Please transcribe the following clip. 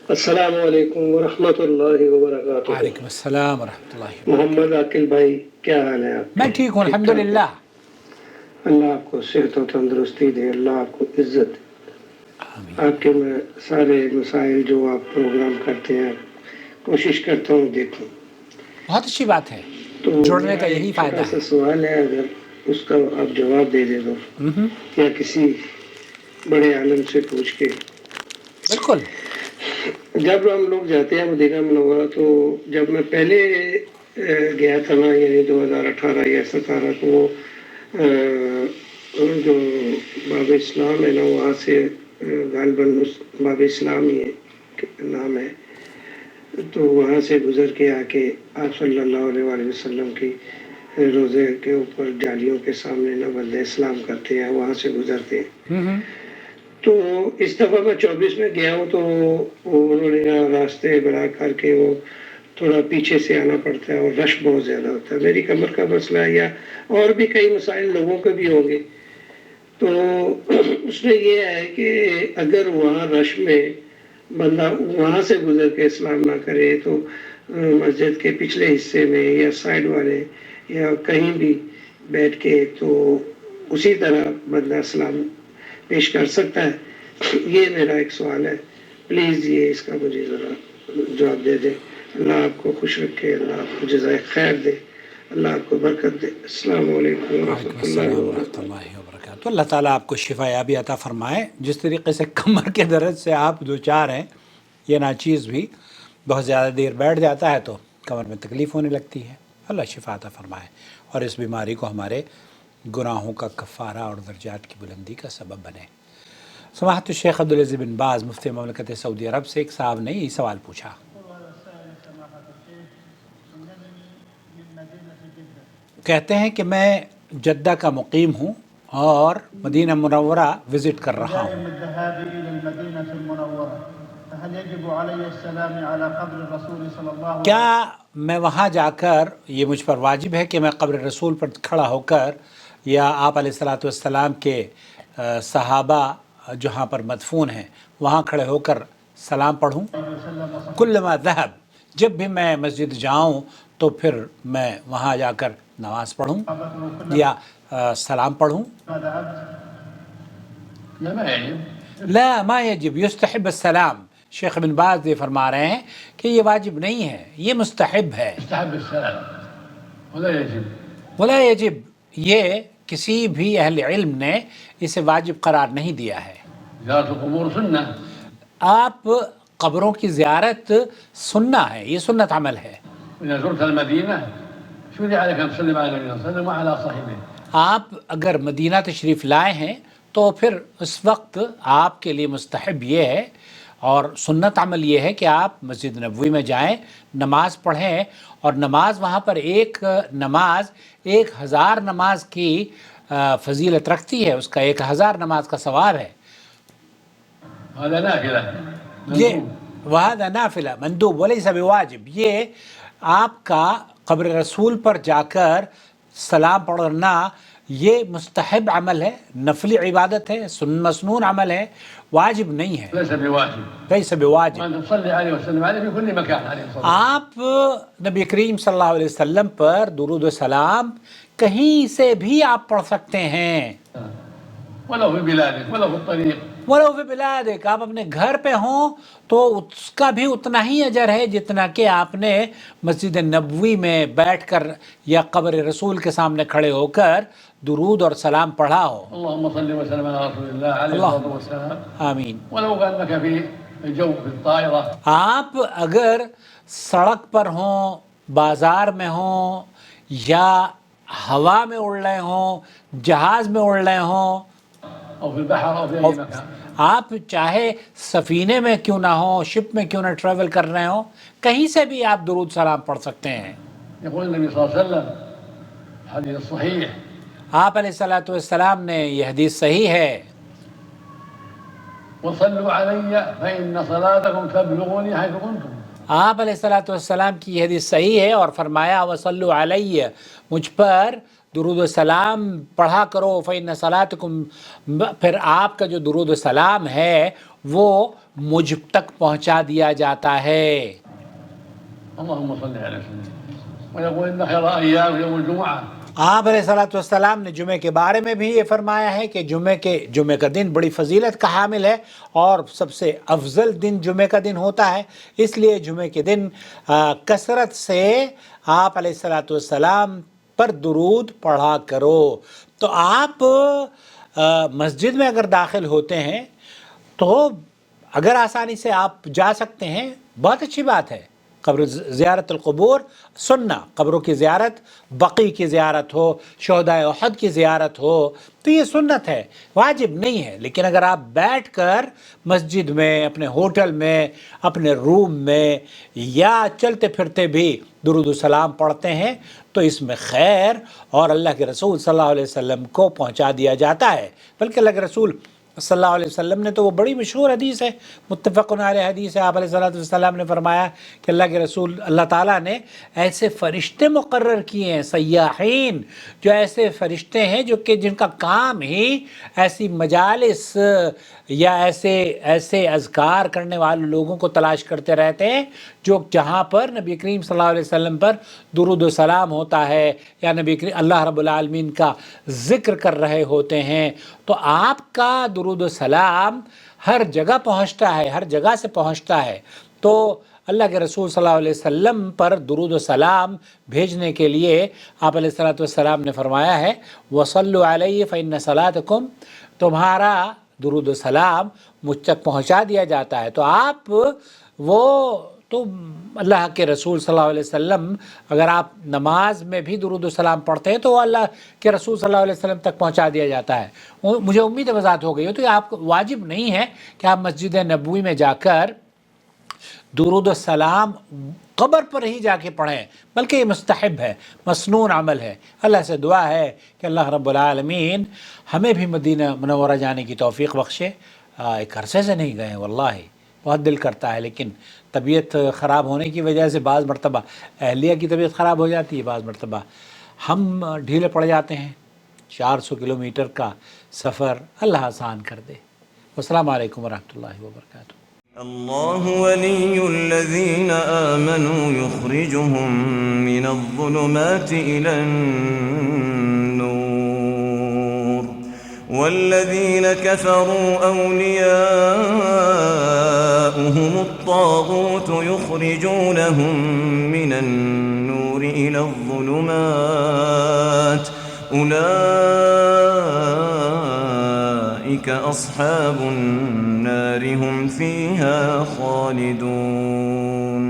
السلام علیکم ورحمۃ اللہ وبرکاتہ۔ وعلیکم السلام ورحمۃ اللہ وبرکاتہ۔ محمد عاقل بھائی، کیا حال ہے آپ میں کے؟ ٹھیک ہوں ٹھیک ٹھاک الحمدللہ۔ ہے؟ اللہ آپ کو صحت و تندرستی دے، اللہ آپ کو عزت دے۔ آمین۔ آپ کے میں سارے مسائل جو آپ پروگرام کرتے ہیں کوشش کرتا ہوں دیکھوں۔ بہت اچھی بات ہے، تو جڑنے کا میرا یہی ایک فائدہ چھوٹا سا ہے۔ سوال ہے، اگر اس کا آپ جواب دے دے دو ہم، یا کسی بڑے عالم سے پوچھ کے۔ بالکل۔ جب ہم لوگ جاتے ہیں مدینہ منورہ، تو جب میں پہلے گیا تھا نا، یعنی 2018 یا 17، تو وہ جو باب اسلام ہے نا، وہاں سے غالباً باب اسلام ہی نام ہے، تو وہاں سے گزر کے آ کے آپ صلی اللہ علیہ وآلہ وسلم کی روزے کے اوپر جالیوں کے سامنے نہ بندے اسلام کرتے ہیں، وہاں سے گزرتے ہیں۔ ہم، تو اس دفعہ میں 24 میں گیا ہوں، تو انہوں نے راستے بنا کر کے وہ تھوڑا پیچھے سے آنا پڑتا ہے اور رش بہت زیادہ ہوتا ہے۔ میری کمر کا مسئلہ ہے، یا اور بھی کئی مسائل لوگوں کے بھی ہوں گے۔ تو اس میں یہ ہے کہ اگر وہاں رش میں بندہ وہاں سے گزر کے اسلام نہ کرے، تو مسجد کے پچھلے حصے میں یا سائڈ والے یا کہیں بھی بیٹھ کے تو اسی طرح بندہ اسلام پیش کر سکتا ہے۔ یہ میرا ایک سوال ہے، پلیز یہ اس کا مجھے ذرا جواب دے دیں۔ اللہ آپ کو خوش رکھے، اللہ آپ کو جزائے خیر دے، اللہ آپ کو برکت دے۔ السلام علیکم وعلیکم ورحمۃ اللہ السلام ورحمۃ وبرکاتہ۔ اللہ وبرکاتہ۔ اللہ تعالیٰ آپ کو شفا یابی عطا فرمائے۔ جس طریقے سے کمر کے درد سے آپ دوچار ہیں، یہ ناچیز بھی بہت زیادہ دیر بیٹھ جاتا ہے تو کمر میں تکلیف ہونے لگتی ہے۔ اللہ شفا عطا فرمائے اور اس بیماری کو ہمارے گناہوں کا کفارہ اور درجات کی بلندی کا سبب بنے۔ سماحت الشیخ عبدالعزیز بن باز مفتی مملکت سعودی عرب سے ایک صاحب نے یہ سوال پوچھا۔ کہتے ہیں کہ میں جدہ کا مقیم ہوں اور مدینہ منورہ وزٹ کر رہا ہوں۔ کیا میں وہاں جا کر یہ مجھ پر واجب ہے کہ میں قبر رسول پر کھڑا ہو کر یا آپ علیہ الصلاۃ والسلام کے صحابہ جہاں پر مدفون ہیں وہاں کھڑے ہو کر سلام پڑھوں؟ کلما ذہب، جب بھی میں مسجد جاؤں تو پھر میں وہاں جا کر نماز پڑھوں یا سلام پڑھوں؟ لا ما یجب، یستحب السلام۔ شیخ بن باز یہ فرما رہے ہیں کہ یہ واجب نہیں ہے، یہ مستحب ہے۔ ولا یجب، یہ کسی بھی اہل علم نے اسے واجب قرار نہیں دیا ہے۔ زیارت القبور سنہ، آپ قبروں کی زیارت سنہ ہے، یہ سنت عمل ہے۔ إذا زرت المدينة شرع لك أن تسلم على النبي صلى الله عليه وسلم وعلى صاحبه۔ آپ اگر مدینہ تشریف لائے ہیں تو پھر اس وقت آپ کے لیے مستحب یہ ہے اور سنت عمل یہ ہے کہ آپ مسجد نبوی میں جائیں، نماز پڑھیں، اور نماز وہاں پر ایک نماز 1000 نماز کی فضیلت رکھتی ہے، اس کا 1000 نماز کا ثواب ہے۔ هذا نافلة یہ وَهَذَا نافلہ مندوب وَلَيْسَ بواجب، یہ آپ کا قبر رسول پر جا کر سلام پڑھنا یہ مستحب عمل ہے، نفلی عبادت ہے، مسنون عمل ہے، واجب نہیں ہے، ليس بواجب، لیس بواجب۔ وأن تصلي عليه وسلم عليه في كل مكان عليه الصلاة والسلام۔ آپ نبی کریم صلی اللہ علیہ وسلم پر درود و سلام کہیں سے بھی آپ پڑھ سکتے ہیں، ولو في بلادك ولو في الطريق۔ ولو فی بلادک، آپ اپنے گھر پہ ہوں تو اس کا بھی اتنا ہی اجر ہے جتنا کہ آپ نے مسجد نبوی میں بیٹھ کر یا قبر رسول کے سامنے کھڑے ہو کر درود اور سلام پڑھا ہو۔ اللهم صل وسلم على رسول الله عليه الصلاة والسلام۔ آمین۔ ولو كأنك في الجو في الطائرة، آپ اگر سڑک پر ہوں، بازار میں ہوں، یا ہوا میں اڑ رہے ہوں، جہاز میں اڑ رہے ہوں، أو في البحر أو في أي مكان، آپ چاہے سفینے میں کیوں نہ ہوں، شپ میں کیوں نہ ٹریول کر رہے ہوں، کہیں سے بھی آپ درود سلام پڑھ سکتے ہیں۔ يقول النبي صلى الله عليه وسلم الحديث الصحيح: آپ علیہ الصلاۃ والسلام نے یہ حدیث صحیح ہے، وصلوا علي فإن صلاتكم تبلغني حيث كنتم۔ آپ علیہ الصلاۃ والسلام کی یہ حدیث صحیح ہے، اور فرمایا وصلوا علی، مجھ پر درود و سلام پڑھا کرو، فإن صلاتکم، پھر آپ کا جو درود و سلام ہے وہ مجھ تک پہنچا دیا جاتا ہے۔ اللهم صل على سيدنا ويقول إن خير أيام يوم الجمعة۔ آپ علیہ الصلوۃ والسلام نے جمعے کے بارے میں بھی یہ فرمایا ہے کہ جمعے کا دن بڑی فضیلت کا حامل ہے اور سب سے افضل دن جمعے کا دن ہوتا ہے، اس لیے جمعے کے دن کثرت سے آپ علیہ الصلوۃ والسلام پر درود پڑھا کرو۔ تو آپ مسجد میں اگر داخل ہوتے ہیں تو اگر آسانی سے آپ جا سکتے ہیں بہت اچھی بات ہے۔ قبر زیارت القبور سننا، قبروں کی زیارت، بقی کی زیارت ہو، شہدائے احد کی زیارت ہو تو یہ سنت ہے، واجب نہیں ہے۔ لیکن اگر آپ بیٹھ کر مسجد میں، اپنے ہوٹل میں، اپنے روم میں یا چلتے پھرتے بھی درود و سلام پڑھتے ہیں تو اس میں خیر اور اللہ کے رسول صلی اللہ علیہ وسلم کو پہنچا دیا جاتا ہے۔ بلکہ اللہ کے رسول صلی اللہ علیہ وسلم نے تو وہ بڑی مشہور حدیث ہے، متفق علیہ حدیث ہے، آپ علیہ السلام نے فرمایا کہ اللہ کے رسول، اللہ تعالیٰ نے ایسے فرشتے مقرر کیے ہیں، سیاحین، جو ایسے فرشتے ہیں جو کہ جن کا کام ہی ایسی مجالس یا ایسے اذکار کرنے والے لوگوں کو تلاش کرتے رہتے ہیں جو جہاں پر نبی کریم صلی اللہ علیہ وسلم پر درود و سلام ہوتا ہے یا نبی کریم اللہ رب العالمین کا ذکر کر رہے ہوتے ہیں۔ تو آپ کا درود و سلام ہر جگہ پہنچتا ہے، ہر جگہ سے پہنچتا ہے۔ تو اللہ کے رسول صلی اللہ علیہ وسلم پر درود و سلام بھیجنے کے لیے آپ علیہ الصلوۃ والسلام نے فرمایا ہے وصلوا علیہ فإن صلاتکم، تمہارا درود و سلام مجھ تک پہنچا دیا جاتا ہے۔ تو آپ تو اللہ کے رسول صلی اللہ علیہ وسلم، اگر آپ نماز میں بھی درود و سلام پڑھتے ہیں تو وہ اللہ کے رسول صلی اللہ علیہ وسلم تک پہنچا دیا جاتا ہے۔ مجھے امید وضاحت ہو گئی ہو، تو یہ آپ کو واجب نہیں ہے کہ آپ مسجد نبوی میں جا کر درود و سلام قبر پر ہی جا کے پڑھیں، بلکہ یہ مستحب ہے، مسنون عمل ہے۔ اللہ سے دعا ہے کہ اللہ رب العالمین ہمیں بھی مدینہ منورہ جانے کی توفیق بخشے۔ ایک عرصے سے نہیں گئے، واللہ بہت دل کرتا ہے، لیکن طبیعت خراب ہونے کی وجہ سے بعض مرتبہ اہلیہ کی طبیعت خراب ہو جاتی ہے، بعض مرتبہ ہم ڈھیلے پڑ جاتے ہیں۔ 400 کلومیٹر کا سفر اللہ آسان کر دے۔ السلام علیکم ورحمۃ اللہ وبرکاتہ۔ الله ولي الذين آمنوا يخرجهم من الظلمات إلى النور والذين كفروا أولياؤهم الطاغوت يخرجونهم من النور إلى الظلمات أولئك أصحاب النار هم فيها خالدون۔